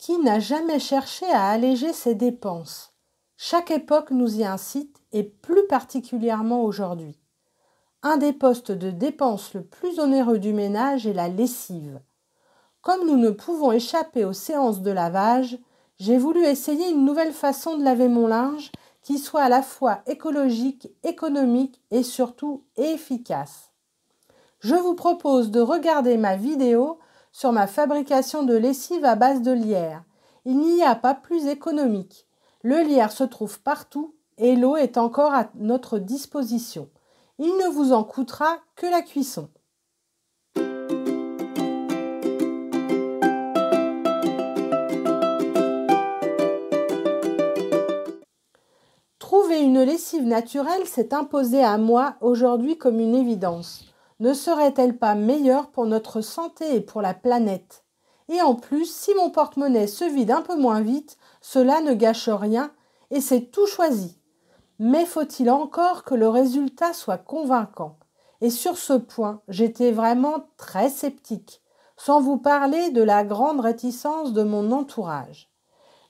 Qui n'a jamais cherché à alléger ses dépenses? Chaque époque nous y incite, et plus particulièrement aujourd'hui. Un des postes de dépenses le plus onéreux du ménage est la lessive. Comme nous ne pouvons échapper aux séances de lavage, j'ai voulu essayer une nouvelle façon de laver mon linge qui soit à la fois écologique, économique et surtout efficace. Je vous propose de regarder ma vidéo sur ma fabrication de lessive à base de lierre. Il n'y a pas plus économique. Le lierre se trouve partout et l'eau est encore à notre disposition. Il ne vous en coûtera que la cuisson. Trouver une lessive naturelle s'est imposé à moi aujourd'hui comme une évidence. Ne serait-elle pas meilleure pour notre santé et pour la planète? Et en plus, si mon porte-monnaie se vide un peu moins vite, cela ne gâche rien et c'est tout choisi. Mais faut-il encore que le résultat soit convaincant? Et sur ce point, j'étais vraiment très sceptique, sans vous parler de la grande réticence de mon entourage.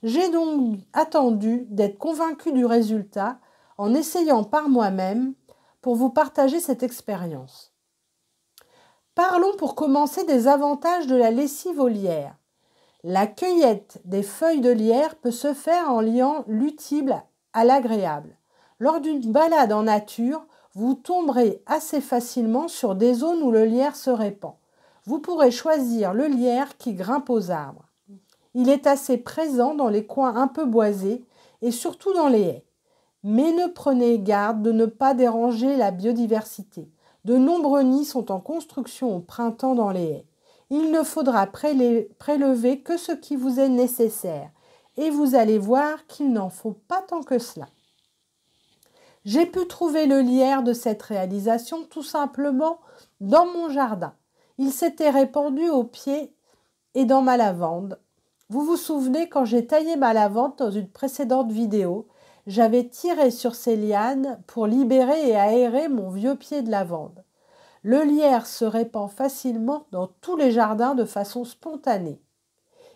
J'ai donc attendu d'être convaincue du résultat en essayant par moi-même pour vous partager cette expérience. Parlons pour commencer des avantages de la lessive au lierre. La cueillette des feuilles de lierre peut se faire en liant l'utile à l'agréable. Lors d'une balade en nature, vous tomberez assez facilement sur des zones où le lierre se répand. Vous pourrez choisir le lierre qui grimpe aux arbres. Il est assez présent dans les coins un peu boisés et surtout dans les haies. Mais ne prenez garde de ne pas déranger la biodiversité. De nombreux nids sont en construction au printemps dans les haies. Il ne faudra prélever que ce qui vous est nécessaire et vous allez voir qu'il n'en faut pas tant que cela. J'ai pu trouver le lierre de cette réalisation tout simplement dans mon jardin. Il s'était répandu au pied et dans ma lavande. Vous vous souvenez quand j'ai taillé ma lavande dans une précédente vidéo, j'avais tiré sur ces lianes pour libérer et aérer mon vieux pied de lavande. Le lierre se répand facilement dans tous les jardins de façon spontanée.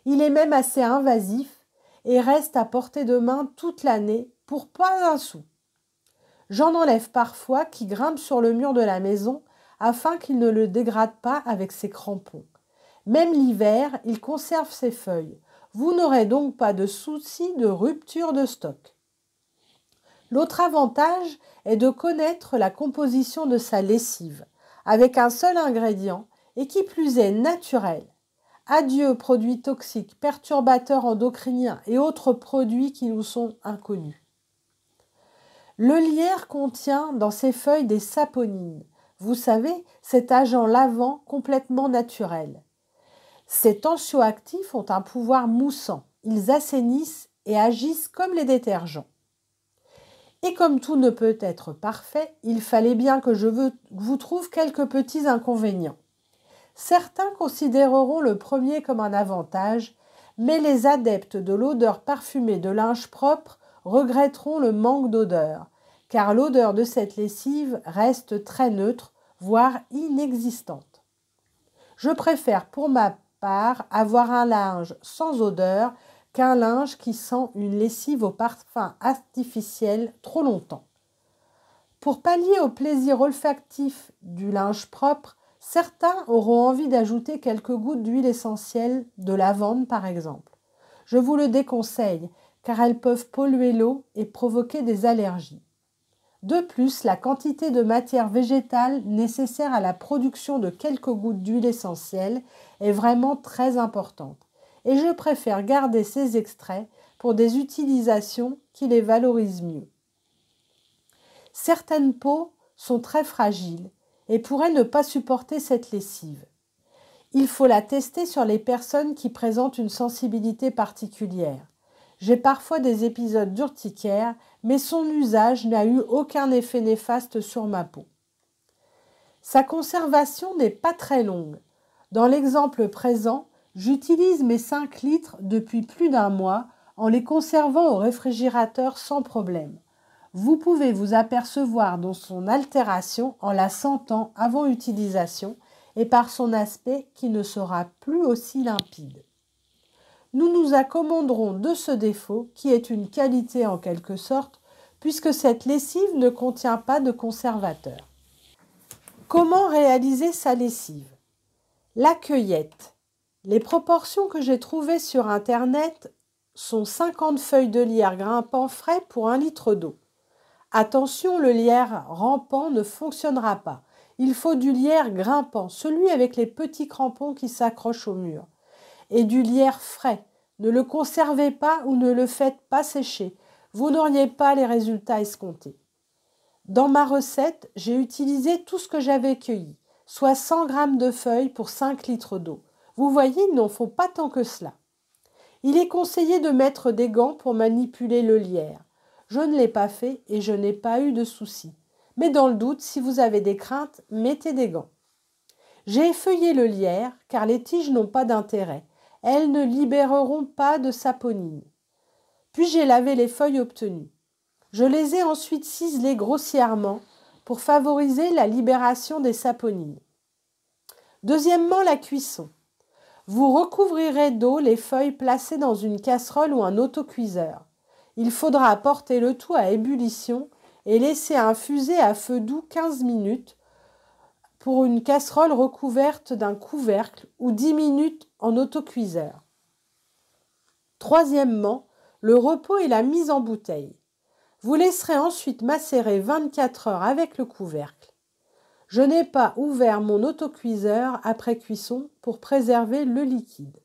Il est même assez invasif et reste à portée de main toute l'année pour pas un sou. J'en enlève parfois qui grimpent sur le mur de la maison afin qu'il ne le dégrade pas avec ses crampons. Même l'hiver, il conserve ses feuilles. Vous n'aurez donc pas de souci de rupture de stock. L'autre avantage est de connaître la composition de sa lessive, avec un seul ingrédient et qui plus est naturel. Adieu produits toxiques, perturbateurs endocriniens et autres produits qui nous sont inconnus. Le lierre contient dans ses feuilles des saponines. Vous savez, cet agent lavant complètement naturel. Ces tensioactifs ont un pouvoir moussant. Ils assainissent et agissent comme les détergents. Et comme tout ne peut être parfait, il fallait bien que je vous trouve quelques petits inconvénients. Certains considéreront le premier comme un avantage, mais les adeptes de l'odeur parfumée de linge propre regretteront le manque d'odeur, car l'odeur de cette lessive reste très neutre, voire inexistante. Je préfère pour ma part avoir un linge sans odeur qu'un linge qui sent une lessive au parfum artificiel trop longtemps. Pour pallier au plaisir olfactif du linge propre, certains auront envie d'ajouter quelques gouttes d'huile essentielle de lavande par exemple. Je vous le déconseille car elles peuvent polluer l'eau et provoquer des allergies. De plus, la quantité de matière végétale nécessaire à la production de quelques gouttes d'huile essentielle est vraiment très importante. Et je préfère garder ces extraits pour des utilisations qui les valorisent mieux. Certaines peaux sont très fragiles et pourraient ne pas supporter cette lessive. Il faut la tester sur les personnes qui présentent une sensibilité particulière. J'ai parfois des épisodes d'urticaire, mais son usage n'a eu aucun effet néfaste sur ma peau. Sa conservation n'est pas très longue. Dans l'exemple présent, j'utilise mes 5 litres depuis plus d'un mois en les conservant au réfrigérateur sans problème. Vous pouvez vous apercevoir dans son altération en la sentant avant utilisation et par son aspect qui ne sera plus aussi limpide. nous nous accommoderons de ce défaut qui est une qualité en quelque sorte, puisque cette lessive ne contient pas de conservateur. Comment réaliser sa lessive? La cueillette. Les proportions que j'ai trouvées sur Internet sont 50 feuilles de lierre grimpant frais pour 1 litre d'eau. Attention, le lierre rampant ne fonctionnera pas. Il faut du lierre grimpant, celui avec les petits crampons qui s'accrochent au mur. Et du lierre frais. Ne le conservez pas ou ne le faites pas sécher. Vous n'auriez pas les résultats escomptés. Dans ma recette, j'ai utilisé tout ce que j'avais cueilli, soit 100 g de feuilles pour 5 litres d'eau. Vous voyez, il n'en faut pas tant que cela. Il est conseillé de mettre des gants pour manipuler le lierre. Je ne l'ai pas fait et je n'ai pas eu de soucis. Mais dans le doute, si vous avez des craintes, mettez des gants. J'ai effeuillé le lierre car les tiges n'ont pas d'intérêt. Elles ne libéreront pas de saponine. Puis j'ai lavé les feuilles obtenues. Je les ai ensuite ciselées grossièrement pour favoriser la libération des saponines. Deuxièmement, la cuisson. Vous recouvrirez d'eau les feuilles placées dans une casserole ou un autocuiseur. Il faudra porter le tout à ébullition et laisser infuser à feu doux 15 minutes pour une casserole recouverte d'un couvercle ou 10 minutes en autocuiseur. Troisièmement, le repos et la mise en bouteille. Vous laisserez ensuite macérer 24 heures avec le couvercle. Je n'ai pas ouvert mon autocuiseur après cuisson pour préserver le liquide.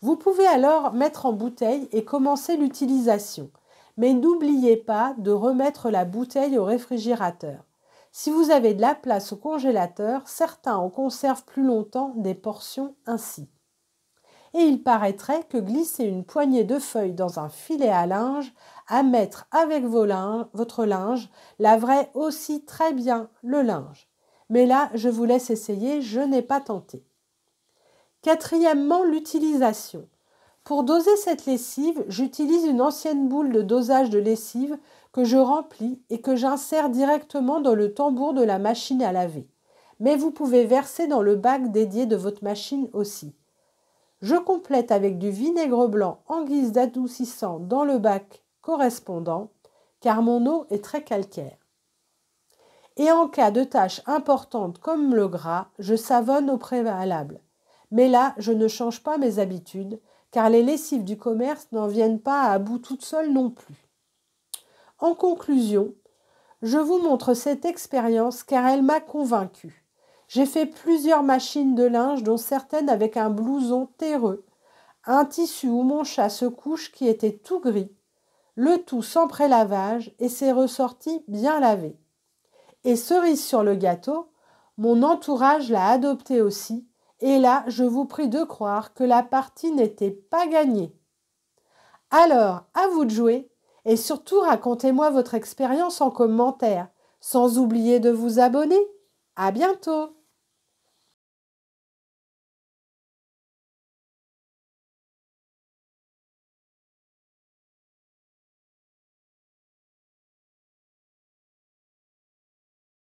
Vous pouvez alors mettre en bouteille et commencer l'utilisation, mais n'oubliez pas de remettre la bouteille au réfrigérateur. Si vous avez de la place au congélateur, certains en conservent plus longtemps des portions ainsi. Et il paraîtrait que glisser une poignée de feuilles dans un filet à linge à mettre avec votre linge laverait aussi très bien le linge. Mais là, je vous laisse essayer, je n'ai pas tenté. Quatrièmement, l'utilisation. Pour doser cette lessive, j'utilise une ancienne boule de dosage de lessive que je remplis et que j'insère directement dans le tambour de la machine à laver. Mais vous pouvez verser dans le bac dédié de votre machine aussi. Je complète avec du vinaigre blanc en guise d'adoucissant dans le bac correspondant, car mon eau est très calcaire. Et en cas de tâches importantes comme le gras, je savonne au préalable. Mais là, je ne change pas mes habitudes, car les lessives du commerce n'en viennent pas à bout toutes seules non plus. En conclusion, je vous montre cette expérience car elle m'a convaincue. J'ai fait plusieurs machines de linge, dont certaines avec un blouson terreux, un tissu où mon chat se couche qui était tout gris, le tout sans prélavage et c'est ressorti bien lavé. Et cerise sur le gâteau, mon entourage l'a adopté aussi, et là, je vous prie de croire que la partie n'était pas gagnée. Alors, à vous de jouer, et surtout racontez-moi votre expérience en commentaire, sans oublier de vous abonner. À bientôt!